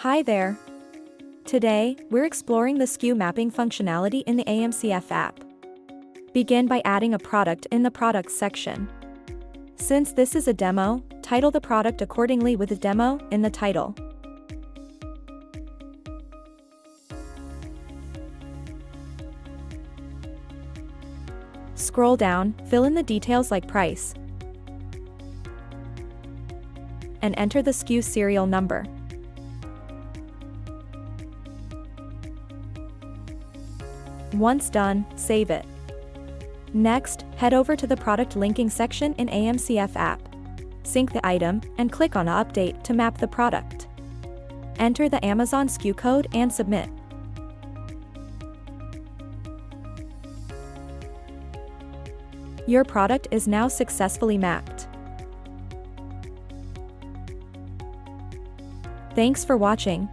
Hi there. Today, we're exploring the SKU mapping functionality in the AMCF app. Begin by adding a product in the Products section. Since this is a demo, title the product accordingly with a demo in the title. Scroll down, fill in the details like price, and enter the SKU serial number. Once done, save it. Next, head over to the Product Linking section in AMCF app. Sync the item, and click on Update to map the product. Enter the Amazon SKU code and submit. Your product is now successfully mapped. Thanks for watching.